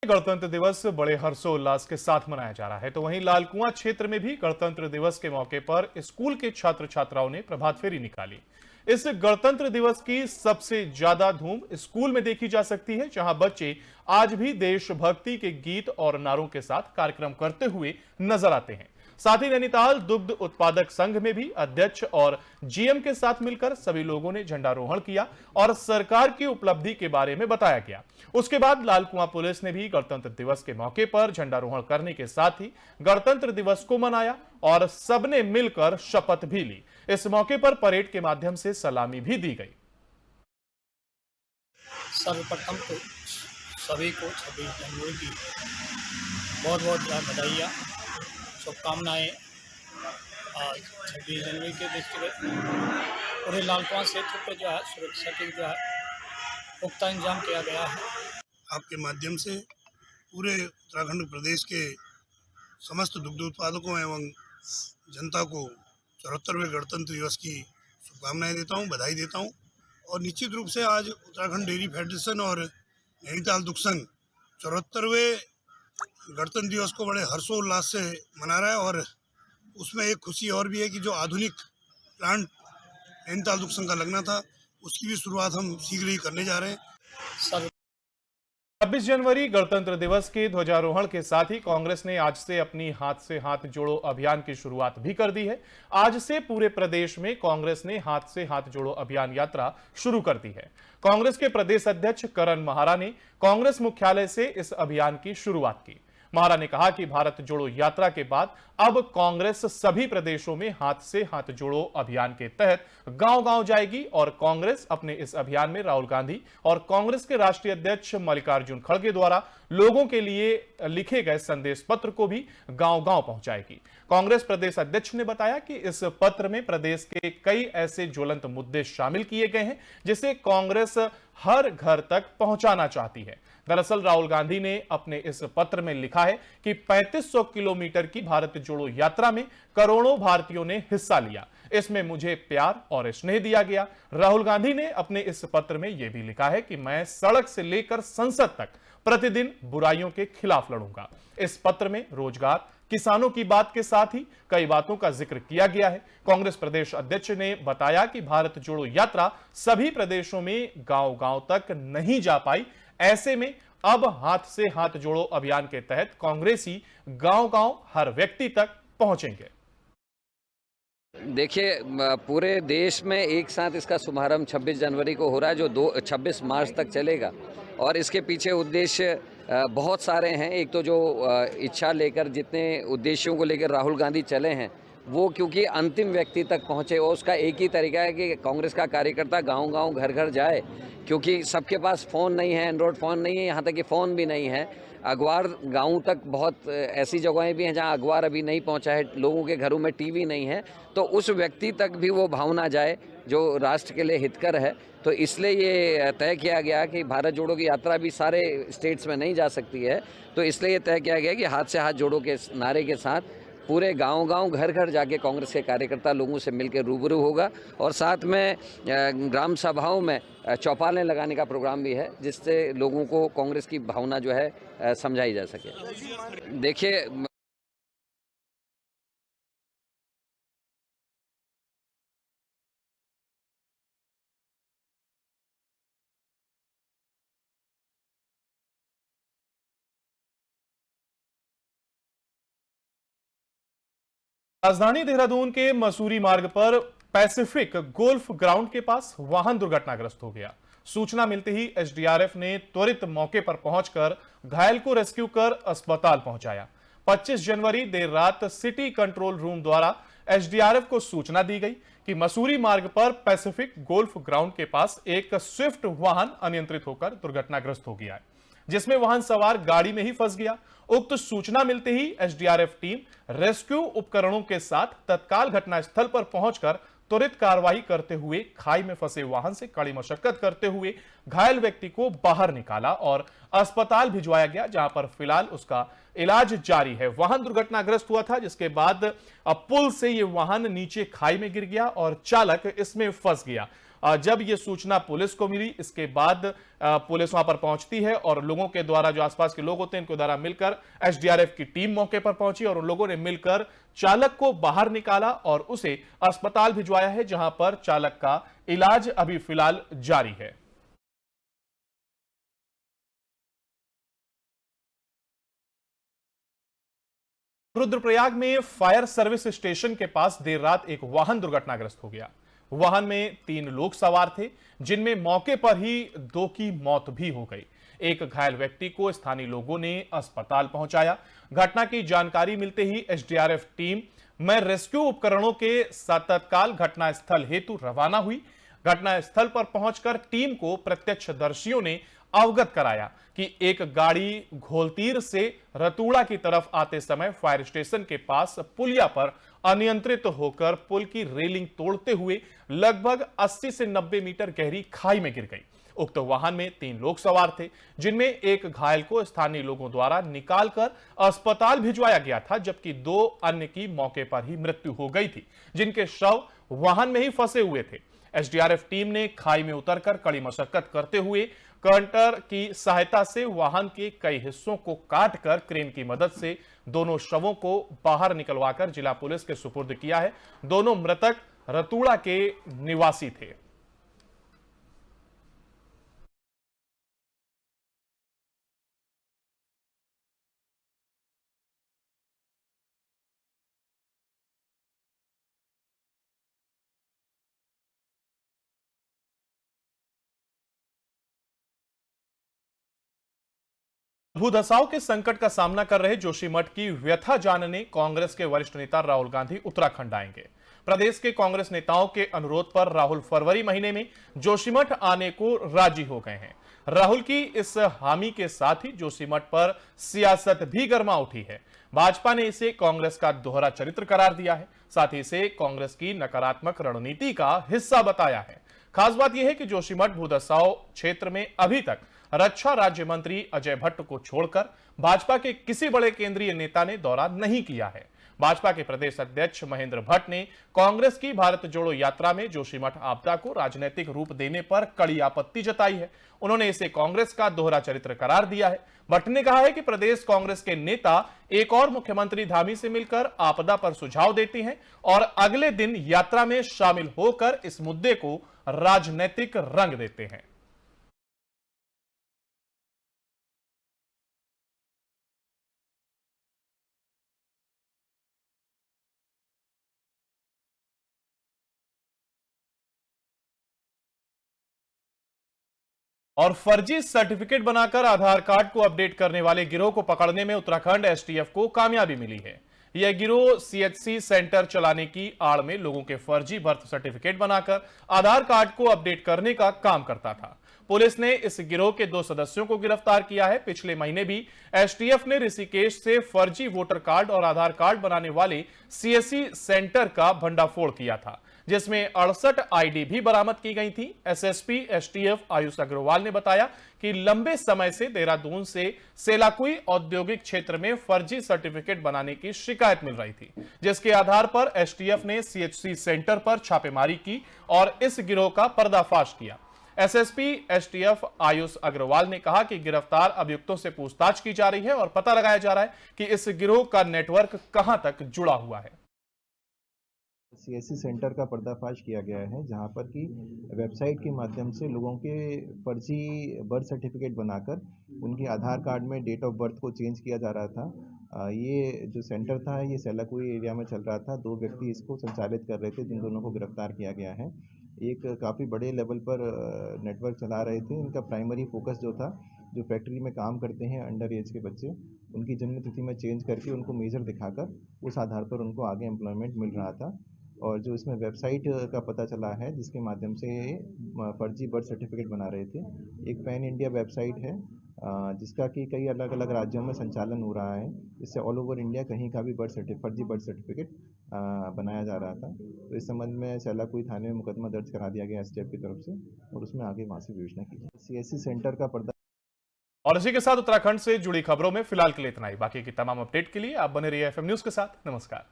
गणतंत्र दिवस बड़े हर्षोल्लास के साथ मनाया जा रहा है, तो वहीं लालकुआं क्षेत्र में भी गणतंत्र दिवस के मौके पर स्कूल के छात्र छात्राओं ने प्रभात फेरी निकाली। इस गणतंत्र दिवस की सबसे ज्यादा धूम स्कूल में देखी जा सकती है, जहां बच्चे आज भी देशभक्ति के गीत और नारों के साथ कार्यक्रम करते हुए नजर आते हैं। साथ ही नैनीताल दुग्ध उत्पादक संघ में भी अध्यक्ष और जीएम के साथ मिलकर सभी लोगों ने झंडारोहण किया और सरकार की उपलब्धि के बारे में बताया गया। उसके बाद लालकुआं पुलिस ने भी गणतंत्र दिवस के मौके पर झंडारोहण करने के साथ ही गणतंत्र दिवस को मनाया और सबने मिलकर शपथ भी ली। इस मौके पर परेड के माध्यम से सलामी भी दी गई। सर्वप्रथम तो सभी को 26 जनवरी की बहुत बहुत बधाइयाँ, शुभकामनाएँ। आज 26 जनवरी के दृष्टि पूरे लालकुआं क्षेत्र पे जो है सुरक्षा के जो है पुख्ता इंतजाम किया गया है। आपके माध्यम से पूरे उत्तराखंड प्रदेश के समस्त दुग्ध उत्पादकों एवं जनता को 74वें गणतंत्र दिवस की शुभकामनाएं देता हूं, बधाई देता हूं। और निश्चित रूप से आज उत्तराखंड डेयरी फेडरेशन और नैनीताल दुग्ध संघ 74वें गणतंत्र दिवस को बड़े हर्षोल्लास से मना रहा है। और उसमें एक खुशी और भी है कि जो आधुनिक प्लांट नैनीताल दुग्ध संघ का लगना था, उसकी भी शुरुआत हम शीघ्र ही करने जा रहे हैं। 26 जनवरी गणतंत्र दिवस के ध्वजारोहण के साथ ही कांग्रेस ने आज से अपनी हाथ से हाथ जोड़ो अभियान की शुरुआत भी कर दी है। आज से पूरे प्रदेश में कांग्रेस ने हाथ से हाथ जोड़ो अभियान यात्रा शुरू कर दी है। कांग्रेस के प्रदेश अध्यक्ष करण महारा ने कांग्रेस मुख्यालय से इस अभियान की शुरुआत की। महारा ने कहा कि भारत जोड़ो यात्रा के बाद अब कांग्रेस सभी प्रदेशों में हाथ से हाथ जोड़ो अभियान के तहत गांव-गांव जाएगी और कांग्रेस अपने इस अभियान में राहुल गांधी और कांग्रेस के राष्ट्रीय अध्यक्ष मल्लिकार्जुन खड़गे द्वारा लोगों के लिए लिखे गए संदेश पत्र को भी गांव-गांव पहुंचाएगी। कांग्रेस प्रदेश अध्यक्ष ने बताया कि इस पत्र में प्रदेश के कई ऐसे ज्वलंत मुद्दे शामिल किए गए हैं जिसे कांग्रेस हर घर तक पहुंचाना चाहती है। दरअसल राहुल गांधी ने अपने इस पत्र में लिखा है कि 3500 किलोमीटर की भारत जोड़ो यात्रा में करोड़ों भारतीयों ने हिस्सा लिया, इसमें मुझे प्यार और स्नेह दिया गया। राहुल गांधी ने अपने इस पत्र में यह भी लिखा है कि मैं सड़क से लेकर संसद तक प्रतिदिन बुराइयों के खिलाफ लड़ूंगा। इस पत्र में रोजगार, किसानों की बात के साथ ही कई बातों का जिक्र किया गया है। कांग्रेस प्रदेश अध्यक्ष ने बताया कि भारत जोड़ो यात्रा सभी प्रदेशों में गांव-गांव तक नहीं जा पाई, ऐसे में अब हाथ से हाथ जोड़ो अभियान के तहत कांग्रेसी गांव-गांव हर व्यक्ति तक पहुंचेंगे। देखिए, पूरे देश में एक साथ इसका शुभारंभ 26 जनवरी को हो रहा है, जो 26 मार्च तक चलेगा। और इसके पीछे उद्देश्य बहुत सारे हैं। एक तो जो इच्छा लेकर, जितने उद्देश्यों को लेकर राहुल गांधी चले हैं, वो क्योंकि अंतिम व्यक्ति तक पहुँचे। और उसका एक ही तरीका है कि कांग्रेस का कार्यकर्ता गांव-गांव घर-घर जाए, क्योंकि सबके पास फ़ोन नहीं है, एंड्रॉयड फ़ोन नहीं है, यहाँ तक कि फ़ोन भी नहीं है। अखबार गाँव तक बहुत ऐसी जगहें भी हैं जहाँ अखबार अभी नहीं पहुँचा है, लोगों के घरों में टीवी नहीं है, तो उस व्यक्ति तक भी वो भावना जाए जो राष्ट्र के लिए हितकर है। तो इसलिए ये तय किया गया कि भारत जोड़ो की यात्रा भी सारे स्टेट्स में नहीं जा सकती है, तो इसलिए ये तय किया गया कि हाथ से हाथ जोड़ो के नारे के साथ पूरे गांव-गांव घर-घर जाके कांग्रेस के कार्यकर्ता लोगों से मिलकर रूबरू होगा। और साथ में ग्राम सभाओं में चौपालें लगाने का प्रोग्राम भी है, जिससे लोगों को कांग्रेस की भावना जो है समझाई जा सके। देखिए, राजधानी देहरादून के मसूरी मार्ग पर पैसिफिक गोल्फ ग्राउंड के पास वाहन दुर्घटनाग्रस्त हो गया। सूचना मिलते ही एसडीआरएफ ने त्वरित मौके पर पहुंचकर घायल को रेस्क्यू कर अस्पताल पहुंचाया। 25 जनवरी देर रात सिटी कंट्रोल रूम द्वारा एसडीआरएफ को सूचना दी गई कि मसूरी मार्ग पर पैसिफिक गोल्फ ग्राउंड के पास एक स्विफ्ट वाहन अनियंत्रित होकर दुर्घटनाग्रस्त हो गया है, जिसमें वाहन सवार गाड़ी में ही फंस गया। उक्त सूचना मिलते ही एसडीआरएफ टीम रेस्क्यू उपकरणों के साथ तत्काल घटनास्थल पर पहुंचकर त्वरित कार्रवाई करते हुए खाई में फंसे वाहन से कड़ी मशक्कत करते हुए घायल व्यक्ति को बाहर निकाला और अस्पताल भिजवाया गया, जहां पर फिलहाल उसका इलाज जारी है। वाहन दुर्घटनाग्रस्त हुआ था, जिसके बाद पुल से यह वाहन नीचे खाई में गिर गया और चालक इसमें फंस गया। जब ये सूचना पुलिस को मिली, इसके बाद पुलिस वहां पर पहुंचती है और लोगों के द्वारा, जो आसपास के लोग होते हैं, इनके द्वारा मिलकर एसडीआरएफ की टीम मौके पर पहुंची और उन लोगों ने मिलकर चालक को बाहर निकाला और उसे अस्पताल भिजवाया है, जहां पर चालक का इलाज अभी फिलहाल जारी है। रुद्रप्रयाग में फायर सर्विस स्टेशन के पास देर रात एक वाहन दुर्घटनाग्रस्त हो गया। वाहन में 3 लोग सवार थे, जिनमें मौके पर ही 2 की मौत भी हो गई। एक घायल व्यक्ति को स्थानीय लोगों ने अस्पताल पहुंचाया। घटना की जानकारी मिलते ही एसडीआरएफ टीम में रेस्क्यू उपकरणों के तत्काल घटनास्थल हेतु रवाना हुई। घटनास्थल पर पहुंचकर टीम को प्रत्यक्षदर्शियों ने अवगत कराया कि एक गाड़ी घोलतीर से रतूड़ा की तरफ आते समय फायर स्टेशन के पास पुलिया पर अनियंत्रित होकर पुल की रेलिंग तोड़ते हुए लगभग 80 से 90 मीटर गहरी खाई में गिर गई। उक्त वाहन में 3 लोग सवार थे, जिनमें एक घायल को स्थानीय लोगों द्वारा निकालकर अस्पताल भिजवाया गया था, जबकि 2 अन्य की मौके पर ही मृत्यु हो गई थी, जिनके शव वाहन में ही फंसे हुए थे। एसडीआरएफ टीम ने खाई में उतरकर कड़ी मशक्कत करते हुए कटर की सहायता से वाहन के कई हिस्सों को काटकर क्रेन की मदद से दोनों शवों को बाहर निकलवाकर जिला पुलिस के सुपुर्द किया है। दोनों मृतक रतूड़ा के निवासी थे। भूधसाव के संकट का सामना कर रहे जोशीमठ की व्यथा जानने कांग्रेस के वरिष्ठ नेता राहुल गांधी उत्तराखंड आएंगे। प्रदेश के कांग्रेस नेताओं के अनुरोध पर राहुल फरवरी महीने में जोशीमठ आने को राजी हो गए हैं। राहुल की इस हामी के साथ ही जोशीमठ पर सियासत भी गर्मा उठी है। भाजपा ने इसे कांग्रेस का दोहरा चरित्र करार दिया है, साथ ही इसे कांग्रेस की नकारात्मक रणनीति का हिस्सा बताया है। खास बात यह है कि जोशीमठ भूधसाव क्षेत्र में अभी तक रक्षा राज्य मंत्री अजय भट्ट को छोड़कर भाजपा के किसी बड़े केंद्रीय नेता ने दौरा नहीं किया है। भाजपा के प्रदेश अध्यक्ष महेंद्र भट्ट ने कांग्रेस की भारत जोड़ो यात्रा में जोशीमठ आपदा को राजनीतिक रूप देने पर कड़ी आपत्ति जताई है। उन्होंने इसे कांग्रेस का दोहरा चरित्र करार दिया है। भट्ट ने कहा है कि प्रदेश कांग्रेस के नेता एक और मुख्यमंत्री धामी से मिलकर आपदा पर सुझाव देते हैं और अगले दिन यात्रा में शामिल होकर इस मुद्दे को राजनीतिक रंग देते हैं। और फर्जी सर्टिफिकेट बनाकर आधार कार्ड को अपडेट करने वाले गिरोह को पकड़ने में उत्तराखंड एसटीएफ को कामयाबी मिली है। यह गिरोह सीएचसी सेंटर चलाने की आड़ में लोगों के फर्जी बर्थ सर्टिफिकेट बनाकर आधार कार्ड को अपडेट करने का काम करता था। पुलिस ने इस गिरोह के 2 सदस्यों को गिरफ्तार किया है। पिछले महीने भी एसटीएफ ने ऋषिकेश से फर्जी वोटर कार्ड और आधार कार्ड बनाने वाले सीएससी सेंटर का भंडाफोड़ किया था, जिसमें 68 आईडी भी बरामद की गई थी। एसएसपी एसटीएफ आयुष अग्रवाल ने बताया कि लंबे समय से देहरादून से सेलाकुई औद्योगिक क्षेत्र में फर्जी सर्टिफिकेट बनाने की शिकायत मिल रही थी, जिसके आधार पर एसटीएफ ने सीएचसी सेंटर पर छापेमारी की और इस गिरोह का पर्दाफाश किया। एसएसपी एसटीएफ आयुष अग्रवाल ने कहा कि गिरफ्तार अभियुक्तों से पूछताछ की जा रही है और पता लगाया जा रहा है कि इस गिरोह का नेटवर्क कहां तक जुड़ा हुआ है। सीएससी सेंटर का पर्दाफाश किया गया है, जहां पर कि वेबसाइट के माध्यम से लोगों के फर्जी बर्थ सर्टिफिकेट बनाकर उनके आधार कार्ड में डेट ऑफ बर्थ को चेंज किया जा रहा था। ये जो सेंटर था ये सेलाकुई एरिया में चल रहा था। 2 व्यक्ति इसको संचालित कर रहे थे, जिन दोनों को गिरफ्तार किया गया है। एक काफ़ी बड़े लेवल पर नेटवर्क चला रहे थे। इनका प्राइमरी फोकस जो था, जो फैक्ट्री में काम करते हैं अंडर एज के बच्चे, उनकी जन्म तिथि में चेंज करके उनको मेजर दिखाकर उस आधार पर उनको आगे एम्प्लॉयमेंट मिल रहा था। और जो इसमें वेबसाइट का पता चला है जिसके माध्यम से फर्जी बर्थ सर्टिफिकेट बना रहे थे, एक पैन इंडिया वेबसाइट है जिसका कि कई अलग अलग राज्यों में संचालन हो रहा है। इससे ऑल ओवर इंडिया कहीं का भी फर्जी बर्थ सर्टिफिकेट बनाया जा रहा था। तो इस संबंध में सेलाकुई थाने में मुकदमा दर्ज करा दिया गया एसटीएफ की तरफ से और उसमें आगे वहाँ से विवेचना की जाए। सीएससी सेंटर का पर्दा। और इसी के साथ उत्तराखंड से जुड़ी खबरों में फिलहाल के लिए इतना ही। बाकी की तमाम अपडेट के लिए आप बने रहिए एफएम न्यूज के साथ। नमस्कार।